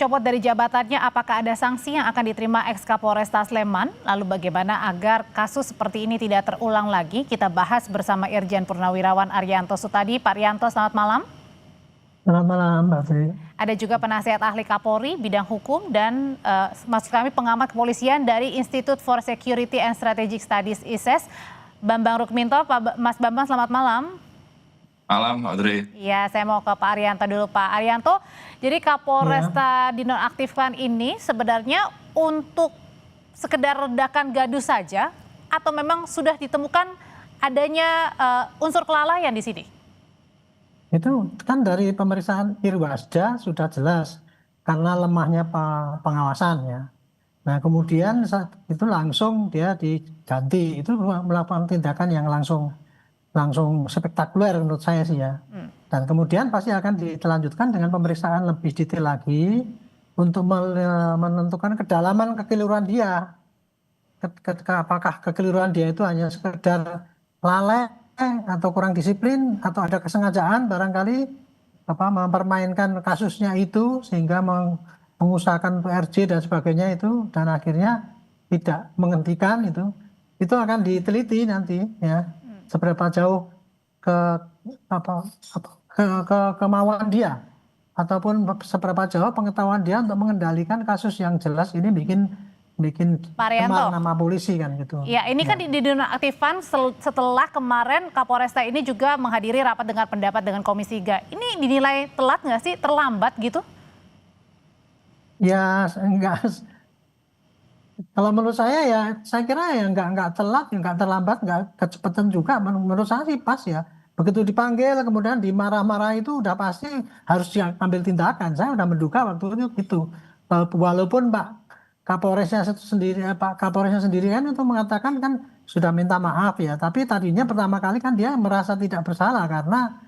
copot dari jabatannya, apakah ada sanksi yang akan diterima ex-Kapolresta Sleman? Lalu bagaimana agar kasus seperti ini tidak terulang lagi? Kita bahas bersama Irjen Purnawirawan Arianto Sutadi. Pak Arianto, selamat malam. Selamat malam, Mbak Fri. Ada juga penasihat ahli Kapolri bidang hukum dan maksud kami pengamat kepolisian dari Institute for Security and Strategic Studies ISES, Bambang Rukminto. Mas Bambang, selamat malam. Malam, Audrey. Iya, saya mau ke Pak Arianto dulu. Pak Arianto, jadi Kapolresta dinonaktifkan ini sebenarnya untuk sekedar redakan gaduh saja atau memang sudah ditemukan adanya unsur kelalaian di sini? Itu kan dari pemeriksaan Irwasda sudah jelas karena lemahnya pengawasan ya. Nah kemudian saat itu langsung dia diganti, itu melakukan tindakan yang langsung spektakuler menurut saya sih ya. Dan kemudian pasti akan dilanjutkan dengan pemeriksaan lebih detail lagi untuk menentukan kedalaman kekeliruan dia. Apakah kekeliruan dia itu hanya sekedar lalai atau kurang disiplin atau ada kesengajaan barangkali mempermainkan kasusnya itu sehingga mengusahakan PRJ dan sebagainya itu dan akhirnya tidak menghentikan itu akan diteliti nanti ya seberapa jauh kemauan dia ataupun seberapa jauh pengetahuan dia untuk mengendalikan kasus yang jelas ini bikin cemar nama polisi kan gitu. Ya, ini kan dinonaktifkan setelah kemarin Kapolresta ini juga menghadiri rapat dengar pendapat dengan Komisi 3. Ini dinilai telat nggak sih, terlambat gitu? Ya enggak. Kalau menurut saya ya, saya kira ya enggak telat, enggak terlambat, enggak kecepatan juga. Menurut saya sih pas ya. Begitu dipanggil kemudian dimarah-marah itu udah pasti harus diambil tindakan. Saya udah menduga waktu itu gitu. Walaupun Pak Kapolresnya sendiri kan itu mengatakan kan sudah minta maaf ya. Tapi tadinya pertama kali kan dia merasa tidak bersalah karena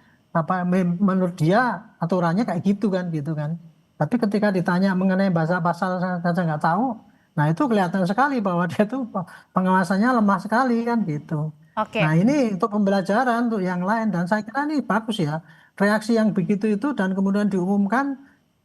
menurut dia aturannya kayak gitu kan. Tapi ketika ditanya mengenai bahasa pasal saja nggak tahu. Nah itu kelihatan sekali bahwa dia tuh pengawasannya lemah sekali kan gitu. Oke. Nah ini untuk pembelajaran untuk yang lain dan saya kira ini bagus ya. Reaksi yang begitu itu dan kemudian diumumkan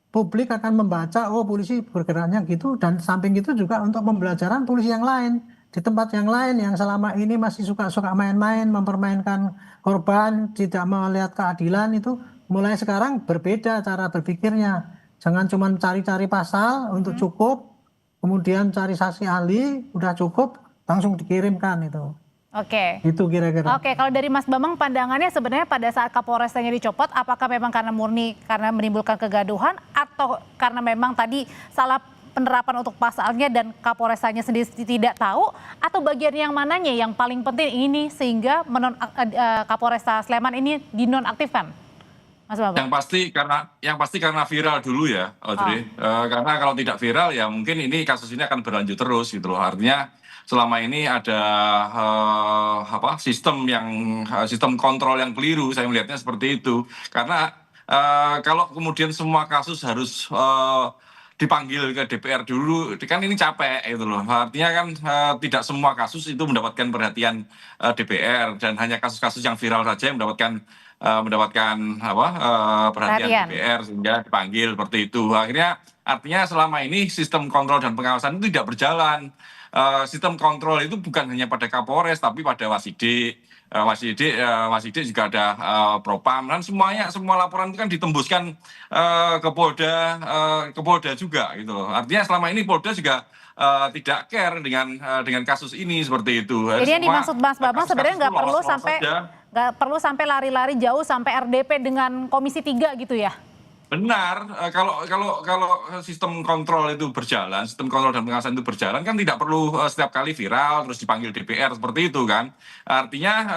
publik akan membaca oh polisi bergeraknya gitu dan samping itu juga untuk pembelajaran polisi yang lain di tempat yang lain yang selama ini masih suka main-main mempermainkan korban tidak melihat keadilan itu mulai sekarang berbeda cara berpikirnya. Jangan cuma cari-cari pasal untuk cukup kemudian cari saksi ahli udah cukup langsung dikirimkan itu. Oke. Itu kira-kira. Oke, kalau dari Mas Bambang pandangannya sebenarnya pada saat Kapolrestanya dicopot, apakah memang karena murni karena menimbulkan kegaduhan atau karena memang tadi salah penerapan untuk pasalnya dan Kapolrestanya sendiri tidak tahu, atau bagian yang mananya yang paling penting ini sehingga Kapolresta Sleman ini dinonaktifkan? Mas Bambang. Yang pasti karena viral dulu ya, Audrey. Karena kalau tidak viral ya mungkin ini kasus ini akan berlanjut terus gitu loh. Artinya selama ini ada sistem kontrol yang keliru. Saya melihatnya seperti itu. Karena kalau kemudian semua kasus harus dipanggil ke DPR dulu, kan ini capek gitu loh. Artinya kan tidak semua kasus itu mendapatkan perhatian DPR dan hanya kasus-kasus yang viral saja yang mendapatkan perhatian DPR sehingga dipanggil seperti itu. Artinya selama ini sistem kontrol dan pengawasan itu tidak berjalan. Sistem kontrol itu bukan hanya pada Kapolres tapi pada Wasidik. Wasidik juga ada Propam dan semua laporan itu kan ditembuskan ke Polda juga gitu loh. Artinya selama ini Polda juga tidak care dengan kasus ini seperti itu. Jadi yang dimaksud Mas Bambang sebenarnya nggak perlu sampai lari-lari jauh sampai RDP dengan Komisi 3 gitu ya? Benar, kalau sistem kontrol itu berjalan, sistem kontrol dan pengawasan itu berjalan kan tidak perlu setiap kali viral terus dipanggil DPR seperti itu kan. Artinya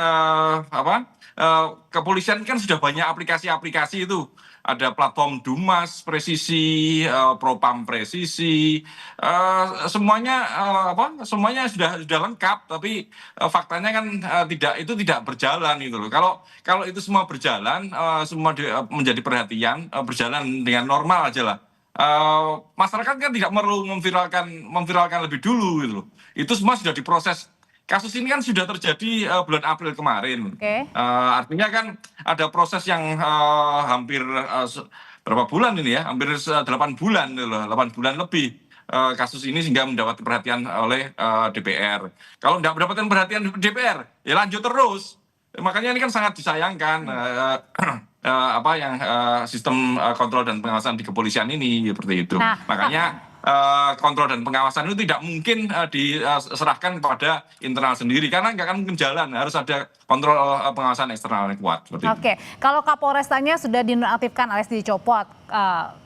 kepolisian kan sudah banyak aplikasi-aplikasi itu. Ada platform Dumas Presisi, Propam Presisi, semuanya sudah lengkap, tapi faktanya kan itu tidak berjalan gitu loh. Kalau itu semua berjalan, semua menjadi perhatian, berjalan dengan normal aja lah. Masyarakat kan tidak perlu memviralkan lebih dulu gitu loh. Itu semua sudah diproses. Kasus ini kan sudah terjadi bulan April kemarin. Okay. Artinya kan ada proses yang hampir berapa bulan ini ya, hampir 8 bulan gitu loh, 8 bulan lebih kasus ini sehingga mendapat perhatian oleh DPR. Kalau tidak mendapatkan perhatian DPR, ya lanjut terus. Makanya ini kan sangat disayangkan apa yang sistem kontrol dan pengawasan di kepolisian ini seperti itu. Nah, Makanya kontrol dan pengawasan itu tidak mungkin diserahkan kepada internal sendiri karena nggak akan mungkin jalan, harus ada kontrol pengawasan eksternal yang kuat. Seperti itu. Oke, kalau Kapolrestanya sudah dinonaktifkan alias dicopot,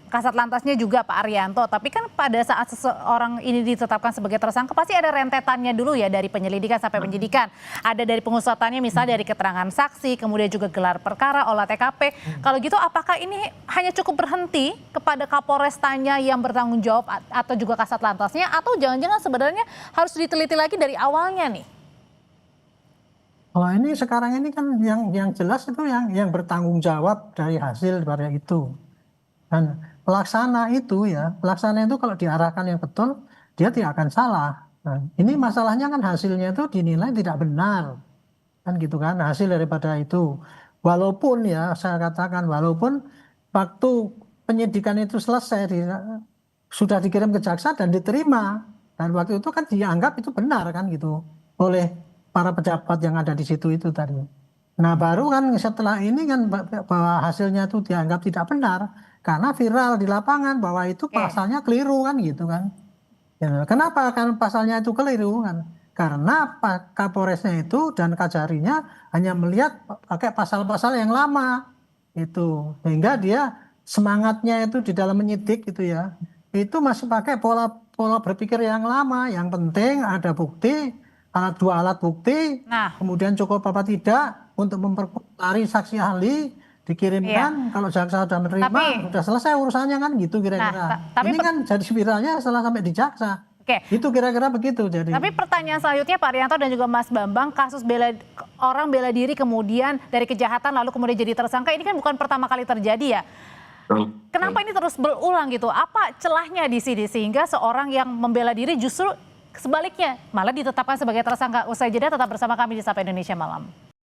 Kasat Lantasnya juga Pak Arianto, tapi kan pada saat seseorang ini ditetapkan sebagai tersangka pasti ada rentetannya dulu ya, dari penyelidikan sampai penyidikan. Ada dari pengusutannya misalnya dari keterangan saksi, kemudian juga gelar perkara, olah TKP. Kalau gitu apakah ini hanya cukup berhenti kepada Kapolrestanya yang bertanggung jawab atau juga Kasat Lantasnya, atau jangan-jangan sebenarnya harus diteliti lagi dari awalnya nih? Kalau ini sekarang ini kan yang jelas itu yang bertanggung jawab dari hasil daripada itu. Dan pelaksana itu kalau diarahkan yang betul, dia tidak akan salah. Nah, ini masalahnya kan hasilnya itu dinilai tidak benar. Kan gitu kan, hasil daripada itu. Walaupun ya, saya katakan, walaupun waktu penyidikan itu selesai, sudah dikirim ke jaksa dan diterima. Dan waktu itu kan dianggap itu benar kan gitu, oleh para pejabat yang ada di situ itu tadi. Nah baru kan setelah ini kan bahwa hasilnya itu dianggap tidak benar karena viral di lapangan bahwa itu pasalnya keliru kan gitu kan. Ya, kenapa kan pasalnya itu keliru kan? Karena Pak Kapolresnya itu dan Kajarinya hanya melihat pakai pasal-pasal yang lama itu, sehingga dia semangatnya itu di dalam menyidik gitu ya, itu masih pakai pola berpikir yang lama. Yang penting ada bukti, dua alat bukti, kemudian cukup apa tidak untuk memperkuat saksi ahli, dikirimkan, kalau jaksa sudah menerima, sudah selesai urusannya kan gitu kira-kira. Ini kan jadi viralnya setelah sampai di jaksa. Itu kira-kira begitu. Jadi. Tapi pertanyaan selanjutnya Pak Arianto dan juga Mas Bambang, kasus orang bela diri kemudian dari kejahatan lalu kemudian jadi tersangka, ini kan bukan pertama kali terjadi ya. Kenapa ini terus berulang gitu? Apa celahnya di sini sehingga seorang yang membela diri justru sebaliknya malah ditetapkan sebagai tersangka? Usai jeda tetap bersama kami di Sapa Indonesia Malam.